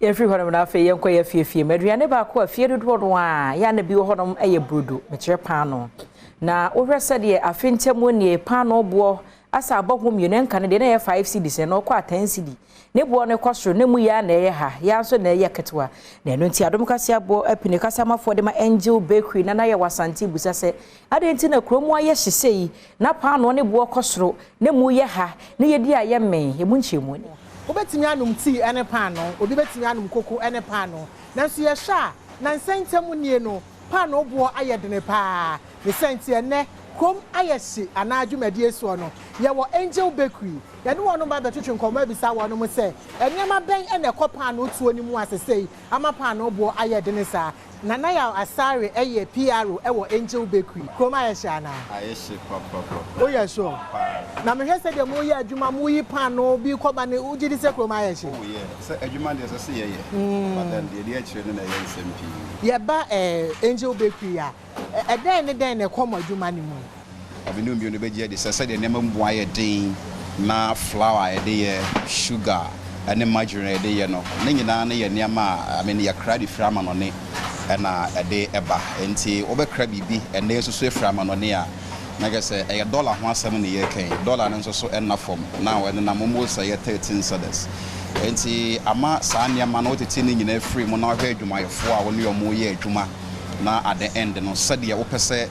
Everyone will have a young quay fee, Medriana Baco, feared what one, Yana be honum a brudu, Mr. Pano. Now, over said ye, I think Temunia, Pano Bois, as I bought whom you name Canada 5 cities and no quite 10 city. Nebo on a costro, Nemuya, Neha, Yanso Neyakatwa, Nenunti Adom Kasee bo a Pinicasama for the angel bakery, Nanaya was Santi Busase. I didn't in a chroma, yes, she say, na Pano on a boa costro, Nemuya, near dear young man, Yamunchi money. Obetimi anum tea ene pano obi betimi anum koko ene pano nanso ye sha na nsentemu nie no pano bo ayedene pa ne senti ene kom ayehye ana adwumade eso no ye wo angel bakery ye no wono ba betwetwe nkoma bisa wono mo se enyama ben ene ko pano tuo ni mu asesei ama pano bo ayedene sa nana ya asare eye PRO e wo angel bakery kom ayehye ana ayehye papa o ye so na me hwese de mo ye adwuma mo yi pano bi ko ba ne ugidi se kom ayehye oh yeah se adwuma de se ye but then the actually na ye SMP ye ba angel bakery ya den ne kom adwuma ni mu abinu bi no beje de se de nema mboa ye den na flour ye de sugar and margarine de ye no ne nyina na ye niama I mean ye kra di frama no ne na de eba enti obekra bibi ene so eframa no ne a na ge se e dollar ho asem ne ye kan dollar no so na form now and na momo say 13 cedis enti ama saa niama no tete ne nyina free mo na hwe adwumayefo a woni yomo ye adwuma na at the end no said ye wopese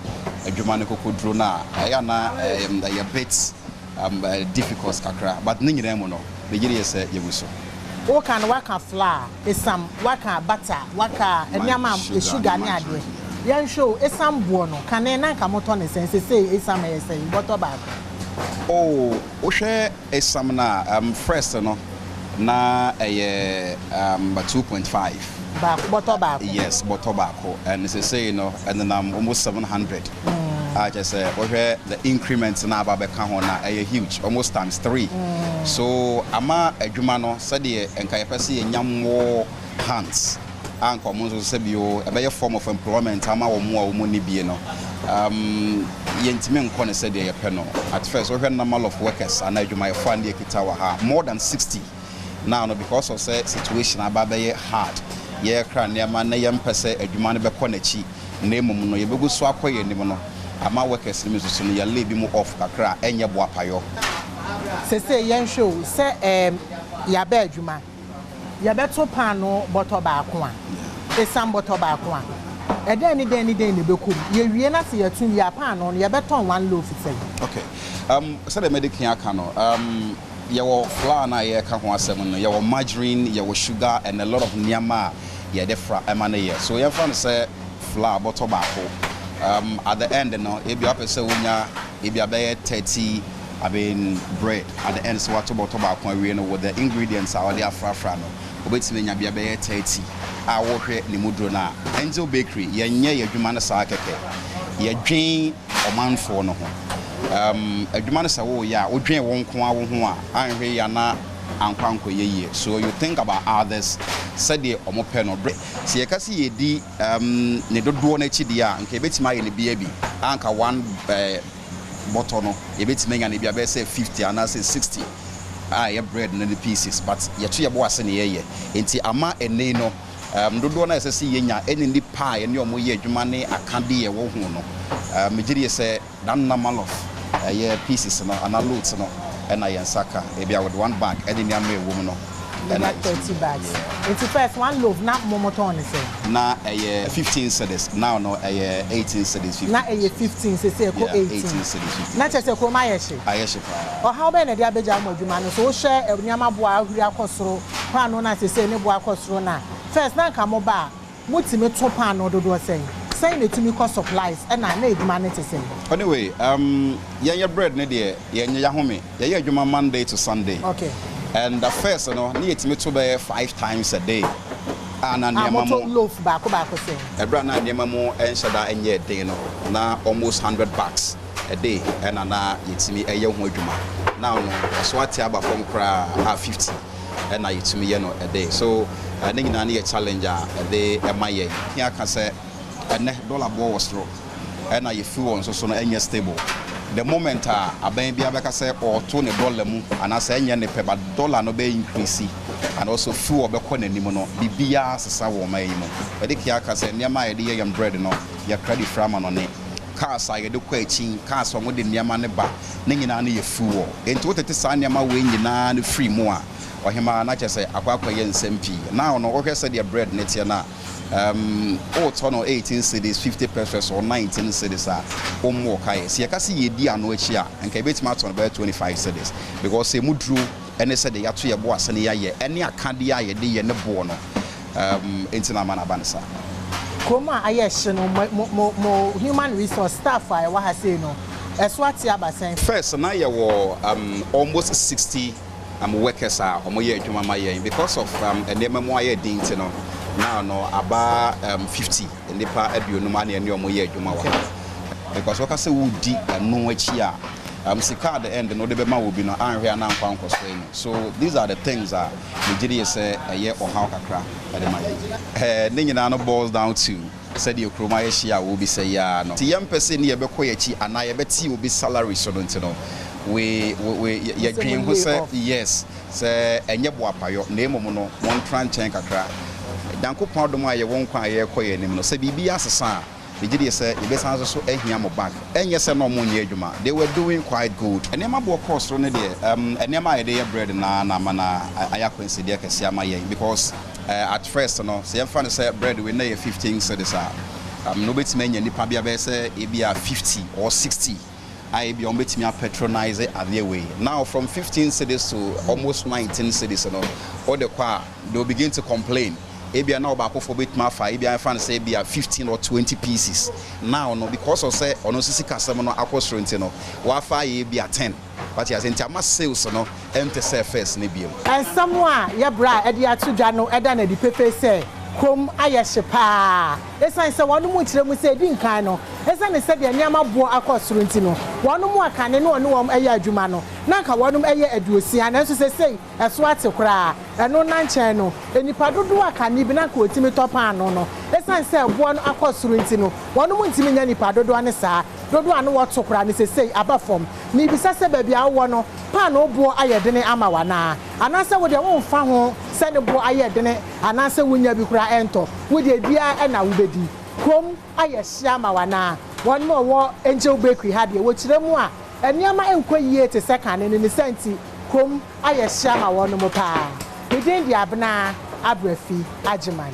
adwuma ne kokodro na ya na ye bit difficult kakra but ne nyina mo no be gire se ye guso o kan waka flour esam waka butter waka enyama sugar ne ade yan show esam buo no kan na nka moto ne sense say esam ye say bottle bag oh o hwe esam na first no na 2.5 back bottle bag yes bottle bag and they say and then I'm almost 700 I just say the increment na aba be kan ho na huge almost times 3 so ama adwuma no said the enka yepese yenyamwo hands anko mo so se bio e be form of employment ama wo mo ni bie no yentime nko ne said the yepe no at first we number of workers and adwuma yefo ande ekita wa ha more than 60 now no because of say situation aba be hard ye kra ne ma na yempese adwuma ne be konachi na emum no ye begu so akoye ni no ama workers ni so no ya leave mu off kakra enye bo apayo se yen show se ya ba adwuma ya beto pano bottle ba ko a esam bottle ba ko a eden ne bekum ye wie na se yatun ya pano no ya beton one loaf say okay so the medical aka no your flour na ye ka ho asem no your margarine your sugar and a lot of niama ye defra emane ye so ye fan say flour bottle ba ko at the end no e bi apese wonya e bi abaye 30 I mean bread at the end so what bottle ba ko we no with the ingredients are there afra no obetime nya bia abaye 30 a wo hwe ni mudro na Angel Bakery ye nye adwuma na saa keke ye dwen omanfo no ho adwuma na sa wo ya wo dwen won ko awo ho a anhwe ya na ankwanko ye so you think about others said the omope no bre se yekase ye di ne dodo na chidi a nka betima ye ne bia bi anka one bottle no ye betima nya ne bia be say 50 and say 60 ye bread no the pieces but ye to ye bo ase ne ye enti ama ene no dodo na ese ye nya eni ni pa ye ne omo ye adwuma ne akade ye wo hu no megiri say dan na malof ye pieces no ana loads no and I saka ebia with one bag and in yame woman no and 30 bags it's first one loaf na momoto on say na 15 cedis now no 18 cedis na 15 say ko 18 cedis na chese ko ma yeshi ayeshi o how be na dia beja modwuma no so wo hwe enyama bo ahuri akosoro pa no na say ne bo akosoro na first na nka mo ba mutimi to pa no dodo say saying it to me cost supplies and I need money to say. Anyway, your bread ne there, your home, your adwuma Monday to Sunday. Okay. And the first, need me to buy 5 times a day. And I loaf back say. A brand new mamo and shada and yet day na almost $100 a day and it's me a young adwuma. Now so what about from cra 50 and it's me a day. So I think I need a challenger a day my here can say and dollar ball was strong and I feel on so no any stable the moment aban bia beka say or to ne dollar mu anase enye ne pe ba dollar no be increase and also fuel be ko nanim no bibia sesa wo mai mu e de kia ka say niam ye de yam bread no ya credit frama no ne cars aye de kwa echi cars wo de niam ne ba ne nyina ne ye fuel enti wotete sa niam we nyina ne free mu a ohima na che say akwakwa ye nsempi now no wo hwese de bread ne tie na oh turn 18 cities 50 pesos or 19 cities more kai see you can see ye di ano achi a enka betima turn about 25 cities because say mudru ene said the yato ye bo asane ye ene akade a ye de ye ne bo no entina mana bansa koma ayehye no mo human resource staff I wa ha say no eswati abasen first na ye wo almost 60 workers are omoye adwuma ma ye because of enema mo aye din ti no now no about 50 in the pa aduonu ma na ene omoye adwuma wa because waka say wo di eno achi a sika at the end no de be ma wo bi no anhwe na nkwa nkoso ni so these are the things that Nigeria say eye oha kakra ade ma ye ne nyina no boils down to said you kroma ye hia wo bi say ya no ti yam person ne ye be koye chi ana ye be ti obi salary so no ntino we ye dwen ho say yes say enye bo apayo na emom no won tranchen kakra dankopon adom aye won kwa aye koye nim no say bibi asesa Nigeria say you be san so ehia mo back enye say no mo nye adwuma they were doing quite good enema bo cost no de enema aye de bread na mana aya consider kese amaye because at first no say em fan say bread we na 15 cedis no betime nya nipa bia be say e bia 50 or 60 I be on betime patronize it other way now from 15 cedis to almost 19 cedis no all the kwa they will begin to complain ebia na obako for bit ma fa ebia fan say ebia 15 or 20 pieces now no because of say ono sisi kasem no akosro nti no wa fa ebia 10 but ya senti ama sales no empty surface ne biem and someone ya bra e dia to dwa no e da na di pepe say kom ayehye pa esan se wonu mu kire mu se di nkan no esan ne se de niam abo akosoro nti no wonu mu akane no onu wom eye adwuma no na nka wonu eye aduosia na so se sei eso ate kra eno na nchen no enipa dodo akane bi na ka otimi topa ano no esan se abo no akosoro nti no wonu mu ntimi nya nipa dodo ane saa dodo ane woto kra ne se sei abafom ni bisa se ba bia wo no pa no obo ayedene ama wana anase wo de won fa ho se ne bo ayedene anase wonya bi kra ento wo de bia e na wo bedi kom ayehye ama wana won no wo angel bakery ha de wo kire mu a eniama enko yie te second ne senti kom ayehye ama won mo pa medin di abna abrafi agiman